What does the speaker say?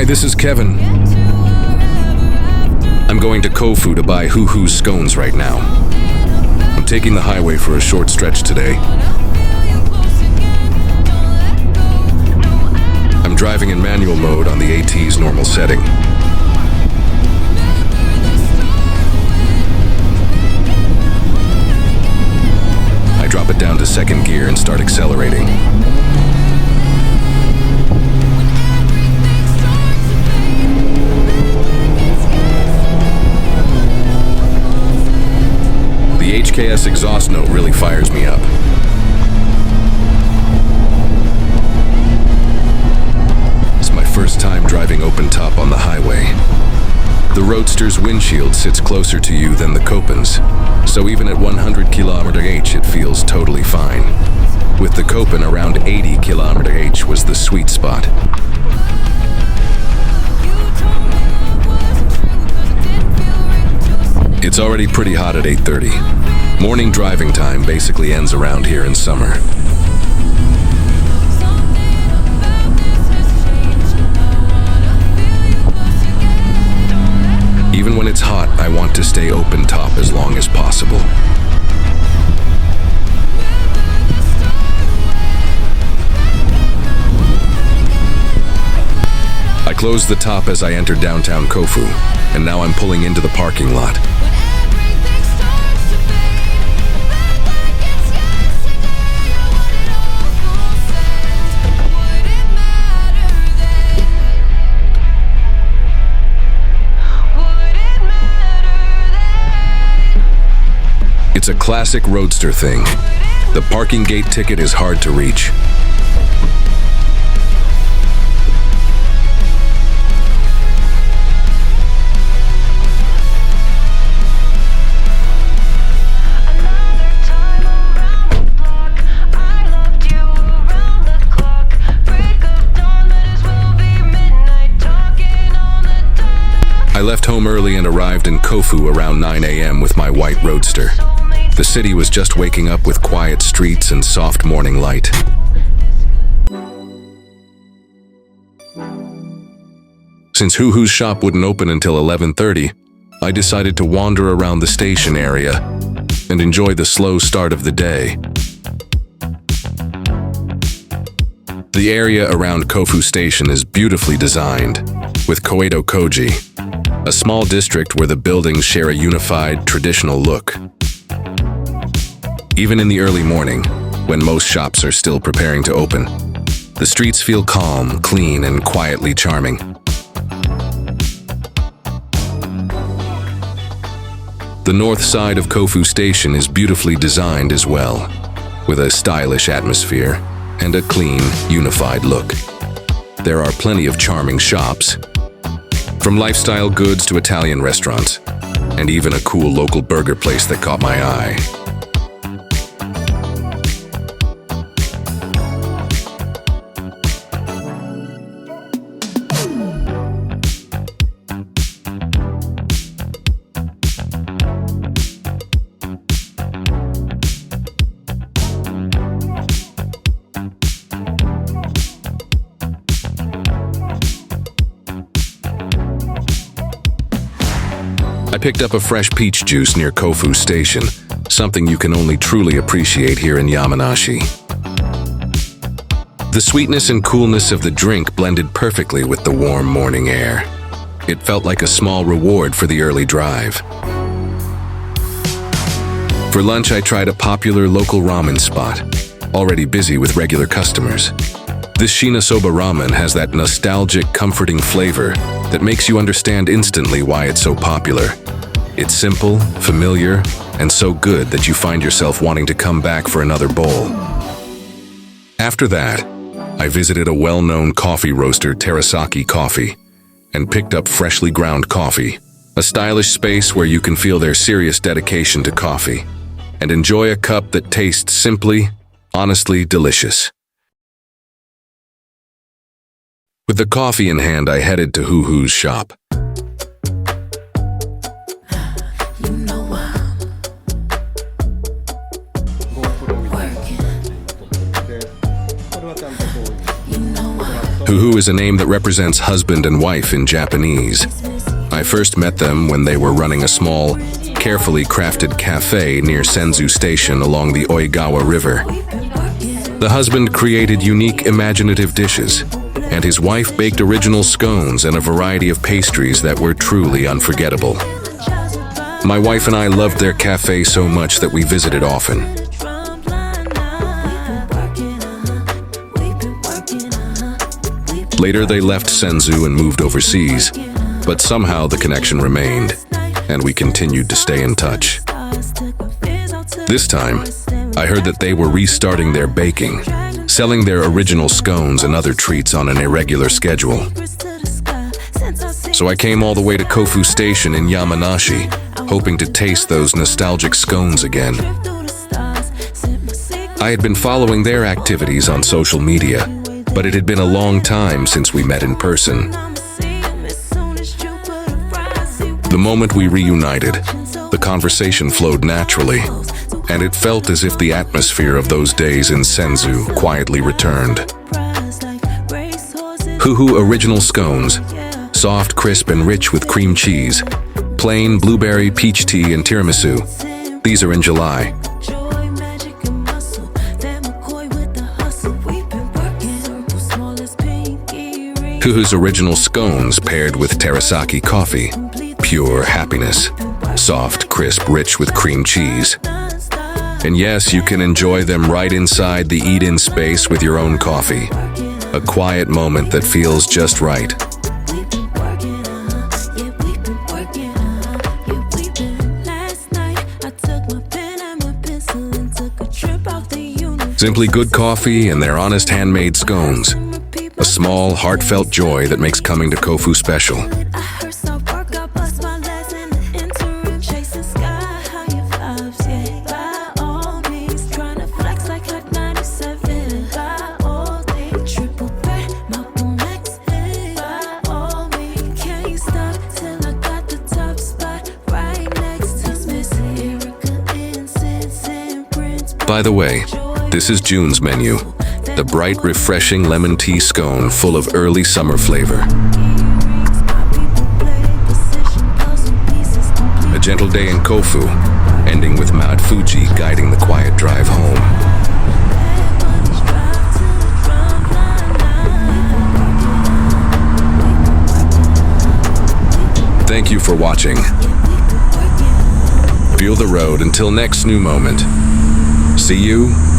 Hi, this is Kevin. I'm going to Kofu to buy HUHU scones right now. I'm taking the highway for a short stretch today. I'm driving in manual mode on the AT's normal setting. I drop it down to second gear and start accelerating. The HKS exhaust note really fires me up. It's my first time driving open top on the highway. The Roadster's windshield sits closer to you than the Kopen's, so even at 100 km/h it feels totally fine. With the Kopen, around 80 km/h was the sweet spot. It's already pretty hot at 8:30. Morning driving time basically ends around here in summer. Even when it's hot, I want to stay open top as long as possible. I closed the top as I entered downtown Kofu, and now I'm pulling into the parking lot. It's a classic Roadster thing. The parking gate ticket is hard to reach. I left home early and arrived in Kofu around 9 a.m. with my white Roadster. The city was just waking up with quiet streets and soft morning light. Since HUHU's shop wouldn't open until 11:30, I decided to wander around the station area and enjoy the slow start of the day. The area around Kofu Station is beautifully designed, with Koedo Koji, a small district where the buildings share a unified, traditional look. Even in the early morning, when most shops are still preparing to open, the streets feel calm, clean, and quietly charming. The north side of Kofu Station is beautifully designed as well, with a stylish atmosphere and a clean, unified look. There are plenty of charming shops, from lifestyle goods to Italian restaurants, and even a cool local burger place that caught my eye. I picked up a fresh peach juice near Kofu Station, something you can only truly appreciate here in Yamanashi. The sweetness and coolness of the drink blended perfectly with the warm morning air. It felt like a small reward for the early drive. For lunch, I tried a popular local ramen spot, already busy with regular customers. This shina soba ramen has that nostalgic, comforting flavor that makes you understand instantly why it's so popular. It's simple, familiar, and so good that you find yourself wanting to come back for another bowl. After that, I visited a well-known coffee roaster, Terasaki Coffee, and picked up freshly ground coffee, a stylish space where you can feel their serious dedication to coffee and enjoy a cup that tastes simply, honestly delicious. With the coffee in hand, I headed to HUHU's shop. HUHU is a name that represents husband and wife in Japanese. I first met them when they were running a small, carefully crafted cafe near Senzu Station along the Oigawa River. The husband created unique, imaginative dishes, and his wife baked original scones and a variety of pastries that were truly unforgettable. My wife and I loved their cafe so much that we visited often. Later, they left Senzu and moved overseas, but somehow the connection remained, and we continued to stay in touch. This time, I heard that they were restarting their baking, selling their original scones and other treats on an irregular schedule. So I came all the way to Kofu Station in Yamanashi, hoping to taste those nostalgic scones again. I had been following their activities on social media, but it had been a long time since we met in person. The moment we reunited, the conversation flowed naturally, and it felt as if the atmosphere of those days in Senzu quietly returned. HUHU original scones, soft, crisp, and rich with cream cheese, plain blueberry, peach tea, and tiramisu. These are in July. HUHU's original scones paired with teriyaki coffee. Pure happiness. Soft, crisp, rich with cream cheese. And yes, you can enjoy them right inside the eat-in space with your own coffee. A quiet moment that feels just right. Simply good coffee and their honest handmade scones. A small, heartfelt joy that makes coming to Kofu special. By the way, this is June's menu. The bright, refreshing lemon tea scone full of early summer flavor. A gentle day in Kofu, ending with Mount Fuji guiding the quiet drive home. Thank you for watching. Feel the road until next new moment. See you